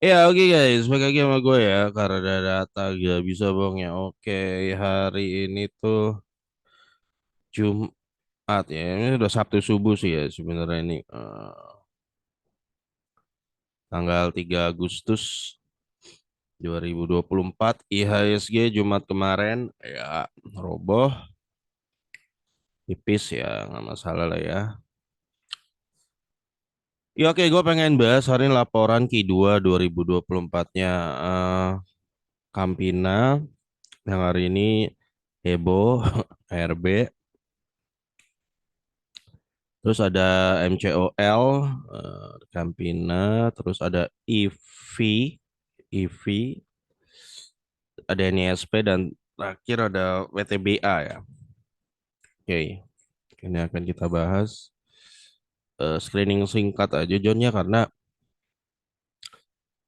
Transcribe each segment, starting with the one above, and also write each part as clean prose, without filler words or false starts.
Ya oke guys, balik lagi sama gue ya karena ada data gak bisa bohong ya. Oke, hari ini tuh Jumat ya. Ini udah Sabtu subuh sih ya sebenarnya ini tanggal 3 Agustus 2024 IHSG Jumat kemarin ya roboh tipis ya nggak masalah lah ya. Ya oke, gue pengen bahas hari ini laporan Q2 2024-nya Campina yang hari ini heboh RB. Terus ada MCOL, Campina, terus ada EV, ada NISP dan terakhir ada WTBA ya. Oke, ini akan kita bahas screening singkat aja John ya karena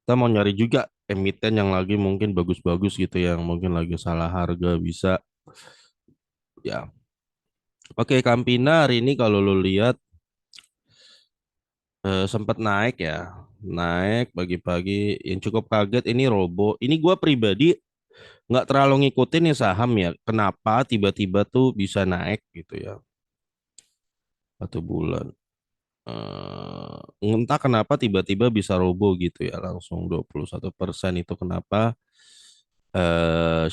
kita mau nyari juga emiten yang lagi mungkin bagus-bagus gitu yang mungkin lagi salah harga bisa ya. Oke, Campina hari ini kalau lo lihat sempat naik ya. Naik pagi-pagi yang cukup kaget ini Robo. Ini gua pribadi nggak terlalu ngikutin nih saham ya. Kenapa tiba-tiba tuh bisa naik gitu ya 1 bulan. Entah kenapa tiba-tiba bisa robo gitu ya langsung 21% itu kenapa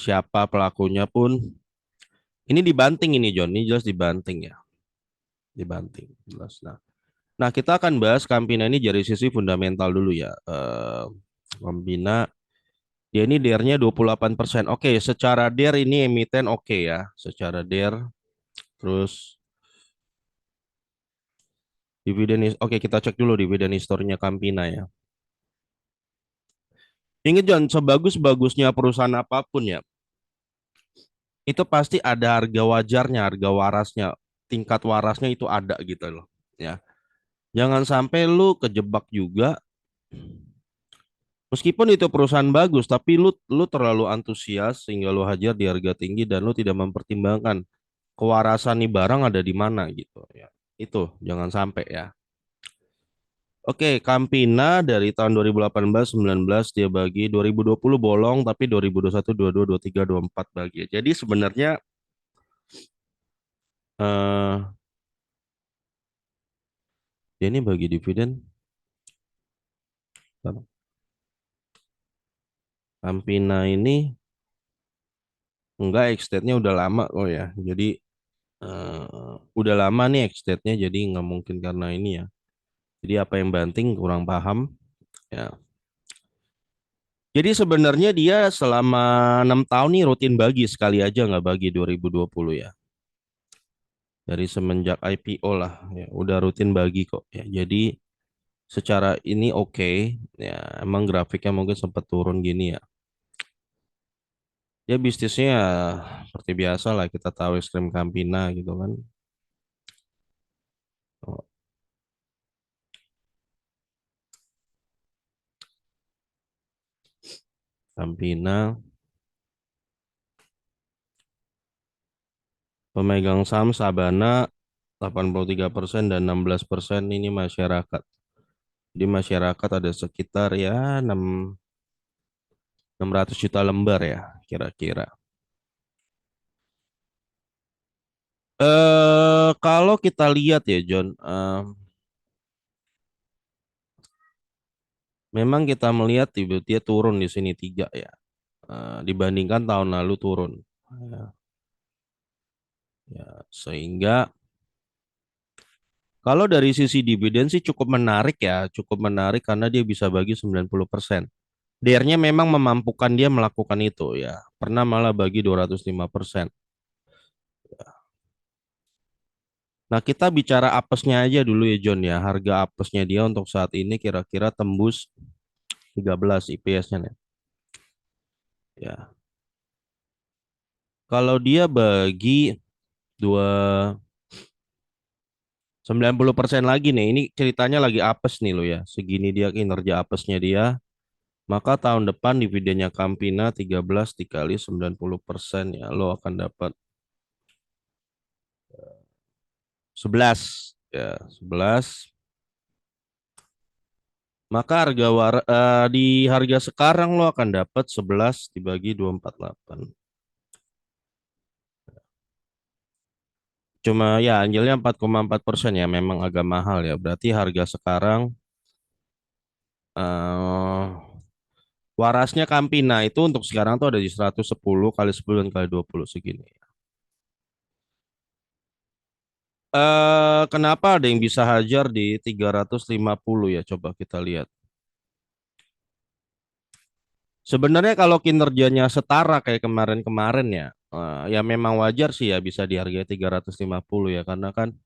siapa pelakunya pun ini dibanting ini John ini jelas dibanting ya dibanting jelas. Nah, kita akan bahas Campina ini dari sisi fundamental dulu ya. Campina dia ini DER-nya 28%. Oke, secara DER ini emiten oke ya. Secara DER terus oke kita cek dulu dividen historinya Campina ya. Ingat John, sebagus-bagusnya perusahaan apapun ya, itu pasti ada harga wajarnya, harga warasnya, tingkat warasnya itu ada gitu loh. Ya, jangan sampai lu kejebak juga. Meskipun itu perusahaan bagus, tapi lu terlalu antusias sehingga lu hajar di harga tinggi dan lu tidak mempertimbangkan kewarasan nih barang ada di mana gitu ya. Itu jangan sampai ya. Oke, Campina dari tahun 2018 19 dia bagi 2020 bolong tapi 2021 22 23 24 bagi. Jadi sebenarnya eh dia ini bagi dividen Campina ini enggak ex-date-nya udah lama oh ya. Jadi udah lama nih ex-date-nya jadi nggak mungkin karena ini ya. Jadi apa yang banting kurang paham ya. Jadi sebenarnya dia selama 6 tahun nih rutin bagi sekali aja nggak bagi 2020 ya. Dari semenjak IPO lah ya udah rutin bagi kok ya. Jadi secara ini oke ya emang grafiknya mungkin sempat turun gini ya. Ya bisnisnya ya, seperti biasa lah kita tahu es krim Campina gitu kan. Oh, Campina pemegang saham Sabana 83% dan 16% ini masyarakat. Di masyarakat ada sekitar ya 600 juta lembar ya kira-kira. Kalau kita lihat ya John, memang kita melihat dia turun di sini tiga ya. Dibandingkan tahun lalu turun. Ya, ya, sehingga kalau dari sisi dividen sih cukup menarik ya, cukup menarik karena dia bisa bagi 90%. DR-nya memang memampukan dia melakukan itu ya. Pernah malah bagi 205%. Nah, kita bicara apesnya aja dulu ya John ya. Harga apesnya dia untuk saat ini kira-kira tembus 13 IPS-nya nih. Ya. Kalau dia bagi dua 90% lagi nih. Ini ceritanya lagi apes nih lo ya. Segini dia kinerja apesnya dia. Maka tahun depan dividennya Campina 13 dikali 90% ya. Lo akan dapat 11 ya, 11 Maka di harga sekarang lo akan dapat 11 dibagi 248. Cuma ya anjlnya 4,4% ya, memang agak mahal ya. Berarti harga sekarang eh warasnya Campina itu untuk sekarang tuh ada di 110 kali 10 dan kali 20 segini. Kenapa ada yang bisa hajar di 350 ya? Coba kita lihat. Sebenarnya kalau kinerjanya setara kayak kemarin-kemarin ya, ya memang wajar sih ya bisa dihargai 350 ya, karena kan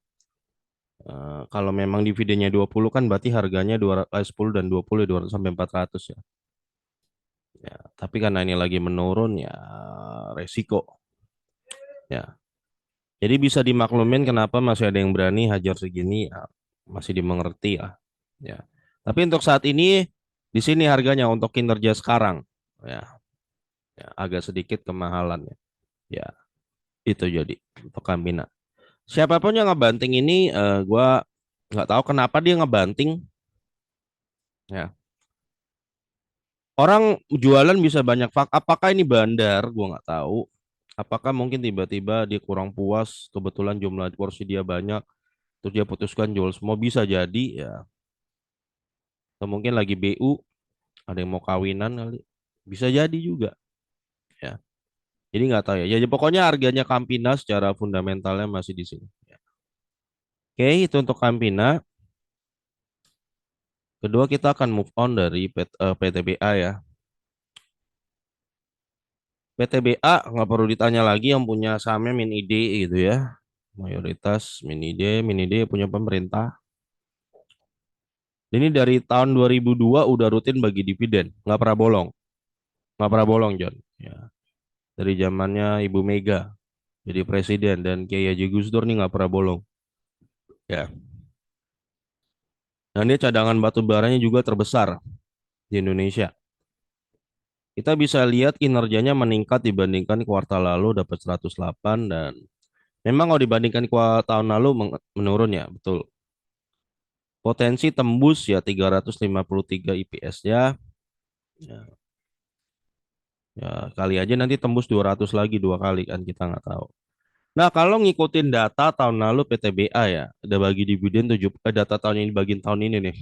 kalau memang dividennya 20 kan berarti harganya 10 dan 20 ya 200 sampai 400 ya. Ya, tapi karena ini lagi menurun ya resiko ya. Jadi bisa dimaklumin kenapa masih ada yang berani hajar segini ya, masih dimengerti ya. Ya. Tapi untuk saat ini di sini harganya untuk kinerja sekarang ya, ya agak sedikit kemahalan ya. Ya, itu jadi untuk Kamina. Siapapun yang ngebanting ini gua nggak tahu kenapa dia ngebanting ya. Orang jualan bisa banyak apakah ini bandar? Gua nggak tahu. Apakah mungkin tiba-tiba dia kurang puas, kebetulan jumlah porsi dia banyak, terus dia putuskan jual semua bisa jadi ya. Atau mungkin lagi BU, ada yang mau kawinan kali. Bisa jadi juga ya. Jadi nggak tahu ya. Jadi pokoknya harganya Campina secara fundamentalnya masih di sini. Ya. Oke, itu untuk Campina. Kedua kita akan move on dari PTBA ya. PTBA nggak perlu ditanya lagi yang punya sahamnya MinID gitu ya. Mayoritas MinID punya pemerintah. Ini dari tahun 2002 udah rutin bagi dividen, nggak pernah bolong, nggak pernah bolong John. Ya, dari zamannya Ibu Mega jadi presiden dan Kiai Haji Gus Dur nih nggak pernah bolong. Ya, dan dia cadangan batu baranya juga terbesar di Indonesia. Kita bisa lihat kinerjanya meningkat dibandingkan kuartal lalu dapat 108 dan memang kalau dibandingkan tahun lalu menurun ya, betul. Potensi tembus ya 353 IPS-nya. Ya, ya, kali aja nanti tembus 200 lagi dua kali kan kita nggak tahu. Nah, kalau ngikutin data tahun lalu PTBA ya, ada bagi dividen data tahun ini bagian tahun ini nih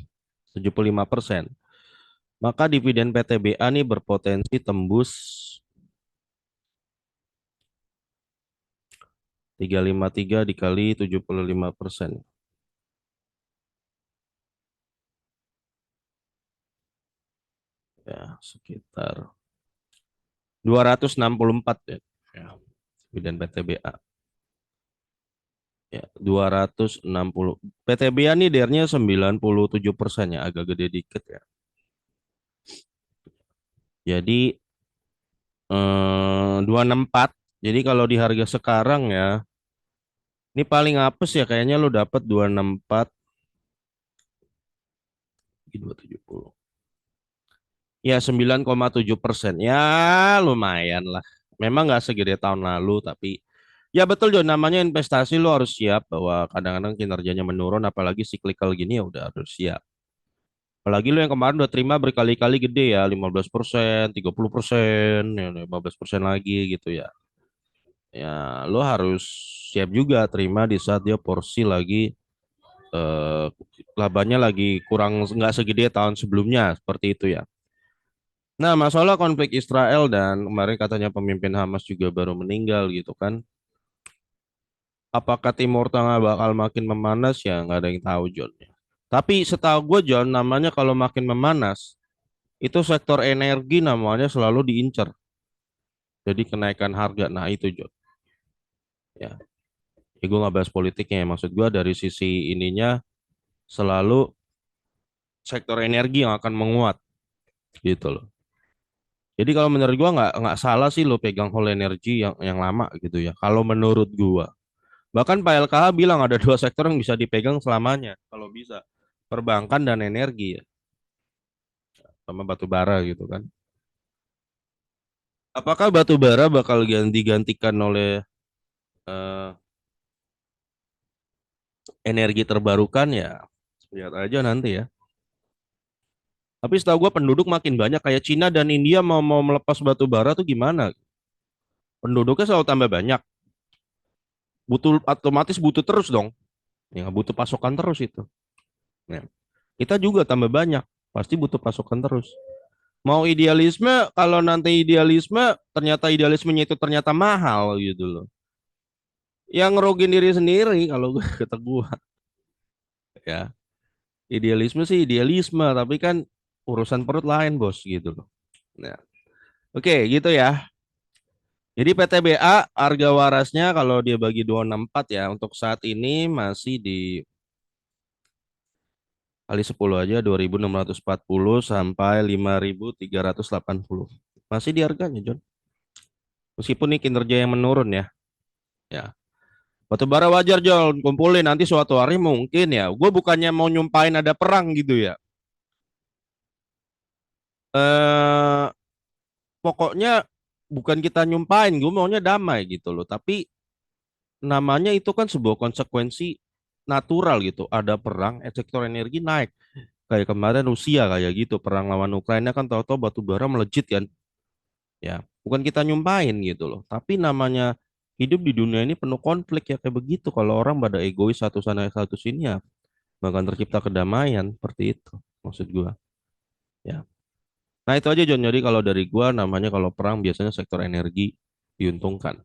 75%. Maka dividen PTBA nih berpotensi tembus 353 dikali 75%. Ya, sekitar 264 ya. Ya, dividen PTBA. Ya, 260. PTBA nih DER-nya 97% ya, agak gede dikit ya. Jadi 264. Jadi kalau di harga sekarang ya, ini paling apes ya kayaknya lo dapat 264 di 270. Ya 9,7%. Ya lumayan lah. Memang nggak segede tahun lalu tapi ya betul John, namanya investasi lo harus siap bahwa kadang-kadang kinerjanya menurun apalagi cyclical gini ya udah harus siap. Apalagi lo yang kemarin udah terima berkali-kali gede ya 15%, 30%, ya 15% lagi gitu ya. Ya lo harus siap juga terima di saat dia porsi lagi eh, labanya lagi kurang nggak segede tahun sebelumnya seperti itu ya. Nah, masalah konflik Israel dan kemarin katanya pemimpin Hamas juga baru meninggal gitu kan. Apakah Timur Tengah bakal makin memanas ya nggak ada yang tahu John. Tapi setahu gue John namanya kalau makin memanas itu sektor energi namanya selalu diincar. Jadi kenaikan harga. Nah itu John. Ya, ya gue nggak bahas politiknya ya. Maksud gue dari sisi ininya selalu sektor energi yang akan menguat gitu loh. Jadi kalau menurut gua nggak salah sih lo pegang whole energy yang lama gitu ya. Kalau menurut gua, bahkan Pak LKH bilang ada dua sektor yang bisa dipegang selamanya kalau bisa, perbankan dan energi ya, sama batu bara gitu kan. Apakah batu bara bakal digantikan oleh eh, energi terbarukan ya? Lihat aja nanti ya. Tapi setahu gue penduduk makin banyak kayak Cina dan India mau melepas batu bara tuh gimana? Penduduknya selalu tambah banyak. Butuh otomatis butuh terus dong. Ya butuh pasokan terus itu. Ya. Kita juga tambah banyak, pasti butuh pasokan terus. Mau idealisme, kalau nanti idealisme ternyata idealismenya itu ternyata mahal gitu loh. Yang ngerugin diri sendiri kalau gue kata gue ya. Idealisme sih idealisme, tapi kan urusan perut lain bos gitu loh. Nah, oke gitu ya. Jadi PTBA harga warasnya kalau dia bagi 264 ya untuk saat ini masih di kali 10 aja 2.640 sampai 5.380. Masih di harganya John. Meskipun ini kinerja yang menurun ya. Ya. Batu bara wajar John, kumpulin nanti suatu hari mungkin ya. Gue bukannya mau nyumpain ada perang gitu ya. Eh pokoknya bukan kita nyumpain, gue maunya damai gitu loh. Tapi namanya itu kan sebuah konsekuensi natural gitu. Ada perang, sektor energi naik. Kayak kemarin Rusia kayak gitu, perang lawan Ukraina kan tahu-tahu batu bara melejit kan. Ya, bukan kita nyumpain gitu loh. Tapi namanya hidup di dunia ini penuh konflik ya kayak begitu. Kalau orang pada egois satu sana satu sini ya, bahkan tercipta kedamaian seperti itu. Maksud gua. Ya. Nah, itu aja John. Jadi kalau dari gua namanya kalau perang biasanya sektor energi diuntungkan.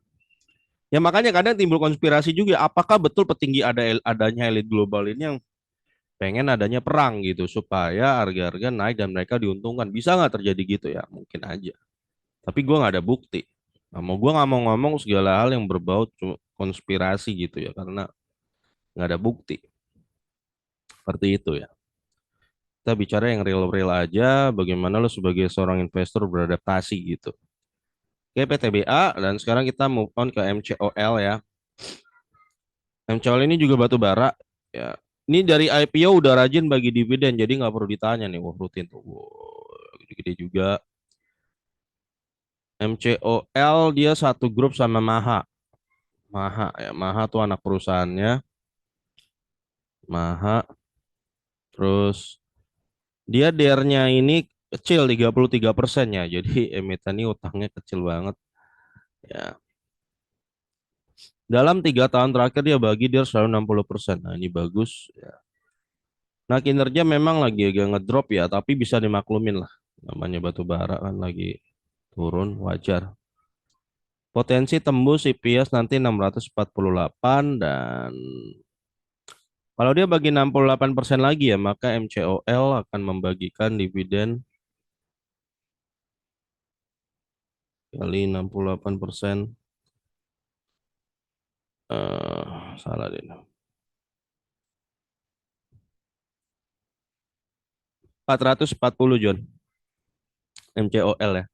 Ya makanya kadang timbul konspirasi juga. Apakah betul petinggi adanya elit global ini yang pengen adanya perang gitu supaya harga-harga naik dan mereka diuntungkan? Bisa nggak terjadi gitu ya? Mungkin aja. Tapi gue nggak ada bukti. Gue nggak mau ngomong segala hal yang berbau konspirasi gitu ya, karena nggak ada bukti. Seperti itu ya. Kita bicara yang real-real aja, bagaimana lo sebagai seorang investor beradaptasi gitu. Oke, PTBA, dan sekarang kita move on ke MCOL ya. MCOL ini juga batu bara. Ya. Ini dari IPO udah rajin bagi dividen, jadi nggak perlu ditanya nih. Wah, rutin tuh. Wah, gede-gede juga. MCOL dia satu grup sama Maha. Maha ya, Maha tuh anak perusahaannya. Maha. Terus dia DR-nya ini kecil 33% ya. Jadi emiten ini utangnya kecil banget. Ya. Dalam 3 tahun terakhir dia bagi dia selalu 60%. Nah ini bagus. Ya. Nah kinerja memang lagi agak ngedrop ya. Tapi bisa dimaklumin lah. Namanya batu bara kan lagi turun wajar. Potensi tembus EPS nanti 648 dan kalau dia bagi 68% lagi ya maka MCOL akan membagikan dividen kali 68%. Salah deh. 440 John, MCOL ya.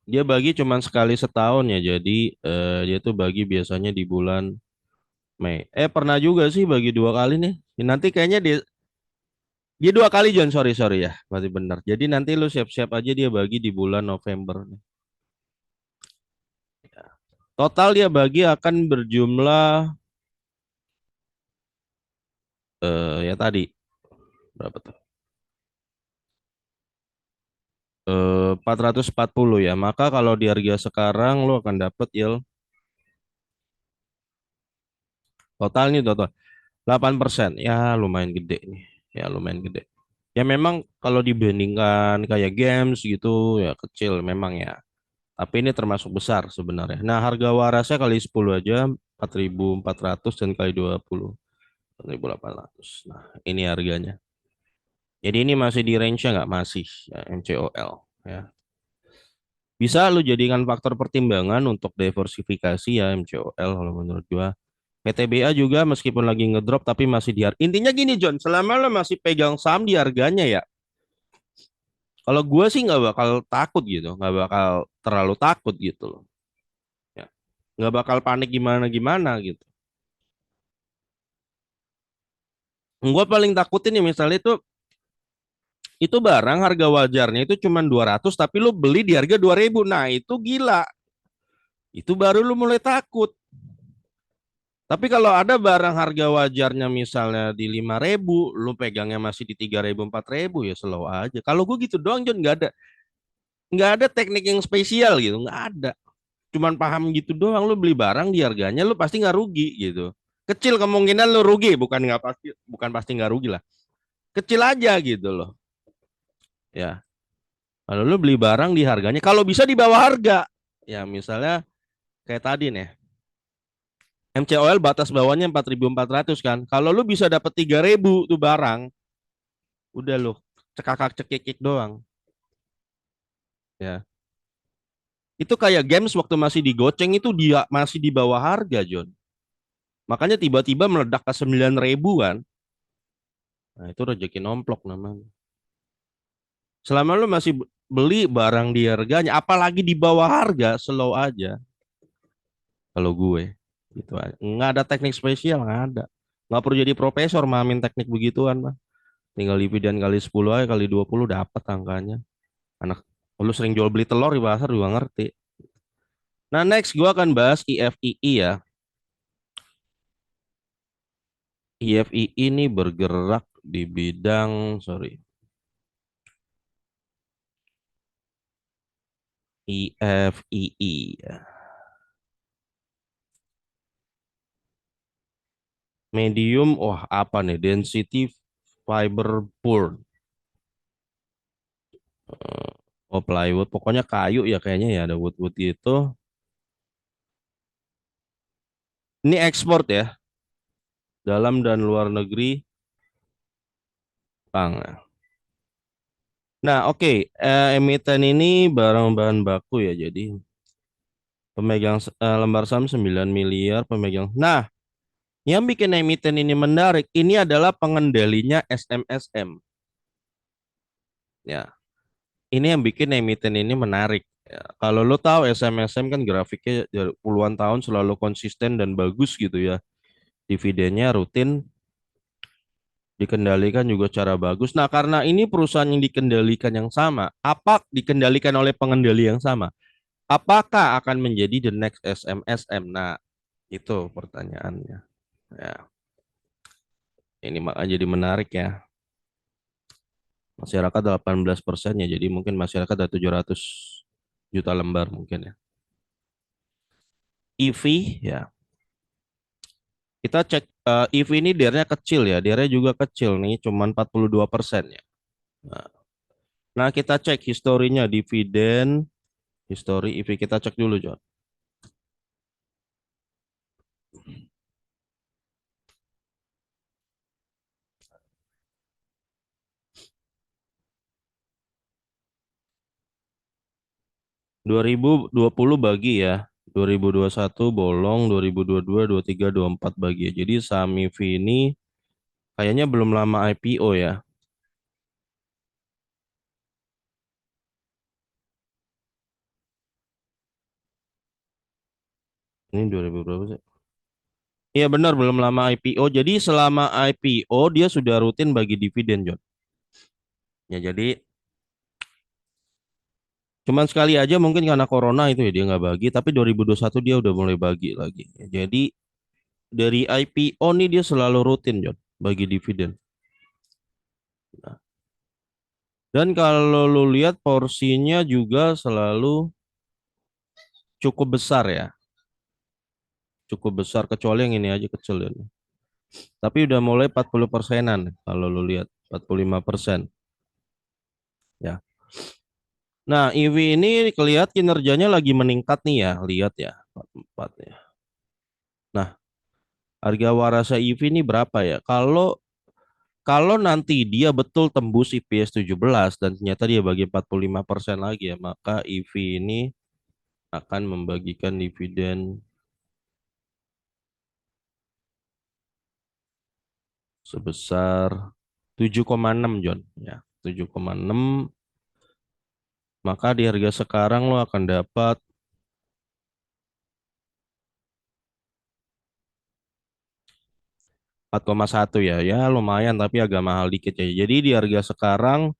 Dia bagi cuma sekali setahun ya. Jadi dia tuh bagi biasanya di bulan Mei. Pernah juga sih bagi 2 kali nih. Nanti kayaknya dia 2 kali John, sorry sorry ya. Berarti benar. Jadi nanti lu siap-siap aja dia bagi di bulan November nih. Ya. Total dia bagi akan berjumlah ya tadi berapa tuh? 440 ya. Maka kalau di harga sekarang lu akan dapat yield total nih total 8%. Ya lumayan gede nih. Ya lumayan gede. Ya memang kalau dibandingkan kayak games gitu ya kecil memang ya. Tapi ini termasuk besar sebenarnya. Nah harga warasnya kali 10 aja 4.400 dan kali 20 4.800. Nah ini harganya. Jadi ini masih di range-nya nggak masih ya, MCOL ya. Bisa lu jadikan faktor pertimbangan untuk diversifikasi ya MCOL kalau menurut gua. PTBA juga meskipun lagi ngedrop tapi masih di harga. Intinya gini John, selama lo masih pegang saham di harganya ya. Kalau gue sih nggak bakal takut gitu, nggak bakal terlalu takut gitu loh. Ya, nggak bakal panik gimana gimana gitu. Gue paling takutin nih misalnya itu barang harga wajarnya itu cuma 200 tapi lu beli di harga 2.000. Nah, itu gila. Itu baru lu mulai takut. Tapi kalau ada barang harga wajarnya misalnya di 5.000, lu pegangnya masih di 3.000 4.000 ya slow aja. Kalau gue gitu doang John, nggak ada teknik yang spesial gitu, nggak ada. Cuman paham gitu doang, lu beli barang di harganya lu pasti nggak rugi gitu. Kecil kemungkinan lu rugi, bukan nggak pasti, bukan pasti nggak rugi lah. Kecil aja gitu loh. Ya, kalau lu beli barang di harganya, kalau bisa di bawah harga. Ya misalnya kayak tadi nih, MCOL batas bawahnya 4.400 kan. Kalau lu bisa dapat 3.000 tuh barang, udah lu cekakak cekikik doang. Ya. Itu kayak games waktu masih digoceng itu dia masih di bawah harga, John. Makanya tiba-tiba meledak ke 9.000 kan. Nah, itu rezeki nomplok namanya. Selama lu masih beli barang di harganya, apalagi di bawah harga, slow aja. Kalau gue, gitu aja. Nggak ada teknik spesial, nggak ada. Nggak perlu jadi profesor mamin teknik begituan, mah. Tinggal dividen kali 10 aja, kali 20 dapat angkanya. Anak, lu sering jual beli telur di pasar juga ngerti. Nah, next gue akan bahas IFII ya. IFII ini bergerak di bidang, sorry, IFII ya. Medium, wah apa nih? Density fiber board. Eh, Oh plywood, pokoknya kayu ya kayaknya ya ada wood-wood gitu. Ini ekspor ya, dalam dan luar negeri, Bang. Nah, oke, emiten ini barang bahan baku ya, jadi pemegang lembar saham 9 miliar pemegang. Nah, yang bikin emiten ini menarik, ini adalah pengendalinya SMSM. Ya, ini yang bikin emiten ini menarik. Ya, kalau lo tahu SMSM kan grafiknya dari puluhan tahun selalu konsisten dan bagus gitu ya. Dividennya rutin, dikendalikan juga cara bagus. Nah, karena ini perusahaan yang dikendalikan yang sama, apa dikendalikan oleh pengendali yang sama? Apakah akan menjadi the next SMSM? Nah, itu pertanyaannya. Ya, ini makanya jadi menarik ya. Masyarakat 18% ya, jadi mungkin masyarakat ada 700 juta lembar mungkin ya. EV ya, kita cek EV ini DER-nya kecil ya, DER-nya juga kecil nih, cuma 42% ya. Nah, nah, kita cek historinya dividen, histori EV kita cek dulu, John. 2020 bagi ya, 2021 bolong, 2022, 23, 24 bagi ya. Jadi saham EV ini kayaknya belum lama IPO ya. Ini 2000 berapa sih? Iya benar belum lama IPO. Jadi selama IPO dia sudah rutin bagi dividen, John. Ya jadi cuman sekali aja mungkin karena corona itu ya dia nggak bagi, tapi 2021 dia udah mulai bagi lagi. Ya, jadi dari IPO nih dia selalu rutin, John, bagi dividen. Nah, dan kalau lu lihat porsinya juga selalu cukup besar ya, cukup besar kecuali yang ini aja kecil ya. Tapi udah mulai 40 persenan kalau lu lihat 45% ya. Nah, EV ini kelihatan kinerjanya lagi meningkat nih ya, lihat ya, 44 ya. Nah, harga Warasa EV ini berapa ya? Kalau kalau nanti dia betul tembus IPS 17 dan ternyata dia bagi 45% lagi ya, maka EV ini akan membagikan dividen sebesar 7,6 John ya. 7,6 maka di harga sekarang lo akan dapat 4,1 ya. Ya lumayan tapi agak mahal dikit ya. Jadi di harga sekarang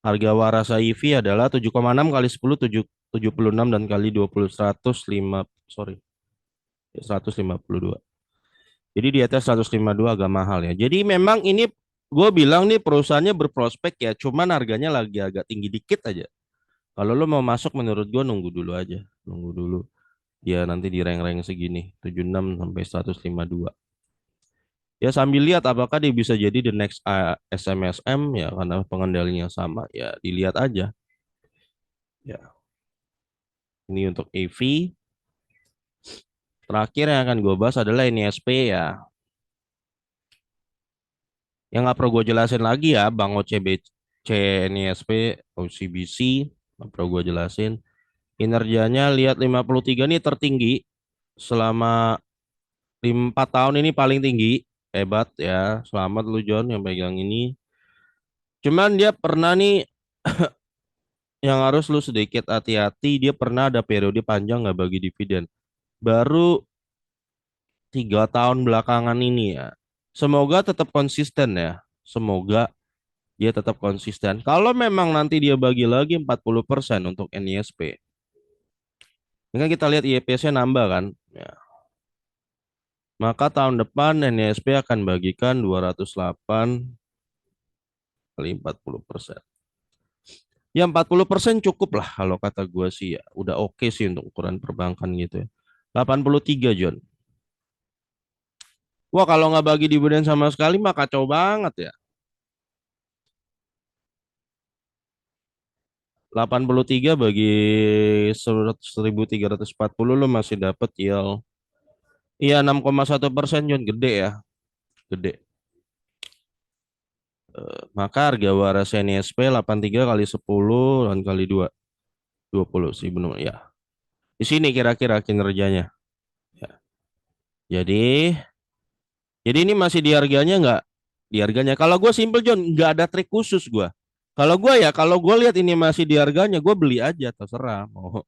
harga Warasa EV adalah 7,6 kali 10 76 dan kali 20 105 sorry 152. Jadi di atas 152 agak mahal ya. Jadi memang ini gue bilang nih perusahaannya berprospek ya, cuman harganya lagi agak tinggi dikit aja. Kalau lo mau masuk menurut gue nunggu dulu aja, nunggu dulu. Dia nanti di rank-rank segini, 76 sampai 152. Ya sambil lihat apakah dia bisa jadi the next SMSM ya karena pengendalinya sama ya dilihat aja. Ya, ini untuk EV. Terakhir yang akan gue bahas adalah NISP ya. Yang nggak perlu gue jelasin lagi ya, Bang OCBC, NISP, OCBC, nggak perlu gue jelasin. Kinerjanya lihat 53 ini tertinggi selama 4 tahun ini paling tinggi. Hebat ya, selamat lu John yang pegang ini. Cuman dia pernah nih yang harus lu sedikit hati-hati, dia pernah ada periode panjang nggak bagi dividen. Baru 3 tahun belakangan ini ya. Semoga tetap konsisten ya. Semoga dia tetap konsisten. Kalau memang nanti dia bagi lagi 40% untuk NISP. Ini kan kita lihat IEPS-nya nambah kan. Ya. Maka tahun depan NISP akan bagikan 208 kali 40%. Ya 40% cukup lah kalau kata gue sih ya. Udah oke sih untuk ukuran perbankan gitu ya. 83 John. Wah kalau nggak bagi dividen sama sekali mah kacau banget ya. 83 bagi 1.340 lo masih dapat yield. Iya 6,1% John, gede ya, gede. Maka harga waras NISP 83 kali 10 dan kali 2, 20 sih benar ya. Di sini kira-kira kinerjanya. Ya. Jadi, jadi ini masih di harganya nggak? Di harganya. Kalau gue simple John, nggak ada trik khusus gue. Kalau gue lihat ini masih di harganya, gue beli aja terserah. Mau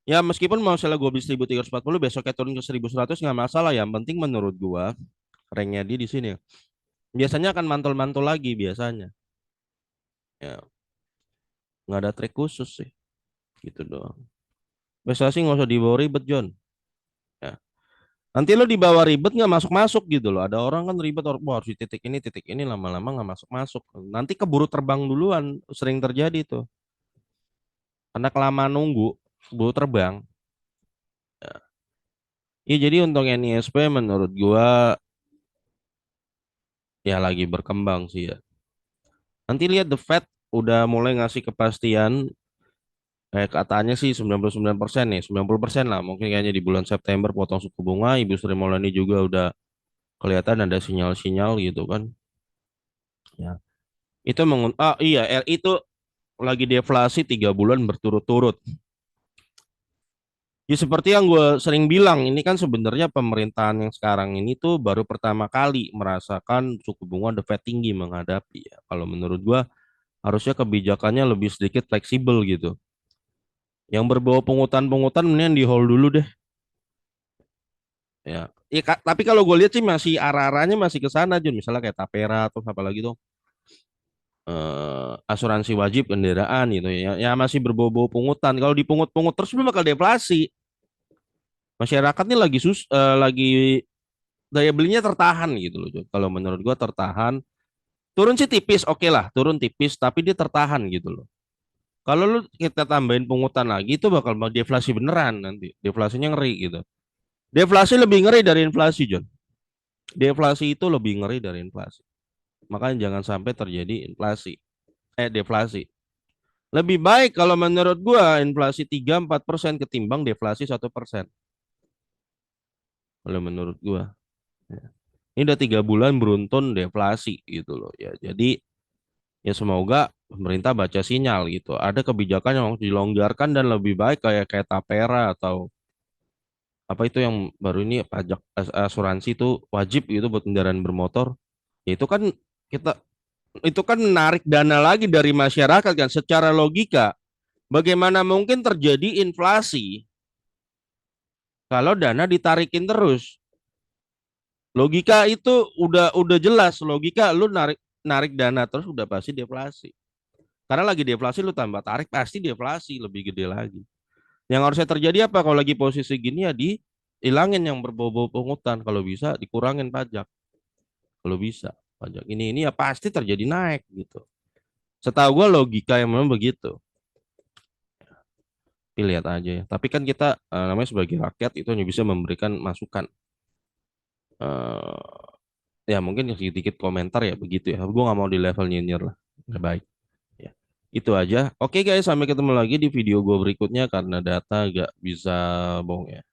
ya meskipun mau misalnya gue beli 1.340 besoknya turun ke 1.100 nggak masalah ya. Yang penting menurut gue ranknya dia di sini. Biasanya akan mantul-mantul lagi biasanya. Ya nggak ada trik khusus sih, gitu doang. Prestasi nggak usah dibawa ribet John. Ya. Nanti lo dibawa ribet nggak masuk-masuk gitu loh. Ada orang kan ribet, wah harus di titik ini lama-lama nggak masuk-masuk. Nanti keburu terbang duluan, sering terjadi tuh. Karena kelamaan nunggu, keburu terbang. Ya jadi untuk NISP menurut gua ya lagi berkembang sih ya. Nanti lihat The Fed udah mulai ngasih kepastian katanya sih 99% nih, 90% lah. Mungkin kayaknya di bulan September potong suku bunga, Ibu Sri Mulyani juga udah kelihatan ada sinyal-sinyal gitu kan. Ya. Itu iya, RI itu lagi deflasi 3 bulan berturut-turut. Ya seperti yang gue sering bilang, ini kan sebenarnya pemerintahan yang sekarang ini tuh baru pertama kali merasakan suku bunga The Fed tinggi menghadapi ya. Kalau menurut gue harusnya kebijakannya lebih sedikit fleksibel gitu. Yang berbau pungutan-pungutan mending di hold dulu deh. Ya, ya tapi kalau gue lihat sih masih arah-arahnya masih ke sana Jun. Misalnya kayak Tapera atau apa lagi tuh asuransi wajib kendaraan gitu ya. Ya masih berbau-bau pungutan. Kalau dipungut-pungut terus lu bakal deflasi. Masyarakat ini lagi daya belinya tertahan gitu loh Jun. Kalau menurut gue tertahan. Turun sih tipis, oke lah, turun tipis, tapi dia tertahan gitu loh. Kalau lu kita tambahin pungutan lagi itu bakal deflasi beneran nanti. Deflasinya ngeri gitu. Deflasi lebih ngeri dari inflasi, John. Deflasi itu lebih ngeri dari inflasi. Makanya jangan sampai terjadi deflasi. Lebih baik kalau menurut gua inflasi 3-4% ketimbang deflasi 1%. Kalau menurut gua. Ya. Ini udah 3 bulan beruntun deflasi gitu loh ya. Jadi ya semoga pemerintah baca sinyal gitu. Ada kebijakan yang dilonggarkan dan lebih baik kayak kayak Tapera atau apa itu yang baru ini pajak asuransi itu wajib gitu buat kendaraan bermotor. Ya itu kan kita itu kan menarik dana lagi dari masyarakat kan secara logika. Bagaimana mungkin terjadi inflasi kalau dana ditarikin terus? Logika itu udah jelas logika lu narik narik dana terus udah pasti deflasi. Karena lagi deflasi lu tambah tarik pasti deflasi lebih gede lagi. Yang harusnya terjadi apa kalau lagi posisi gini ya hilangin yang berbau-bau pungutan, kalau bisa dikurangin pajak, kalau bisa pajak ini ya pasti terjadi naik gitu. Setahu gue logika yang memang begitu. Tapi lihat aja ya. Tapi kan kita namanya sebagai rakyat itu hanya bisa memberikan masukan. eh Ya mungkin sedikit komentar ya begitu ya. Gue nggak mau di level nyinyir lah. Nggak baik. Ya. Itu aja. Oke guys, sampai ketemu lagi di video gue berikutnya karena data gak bisa bohong ya.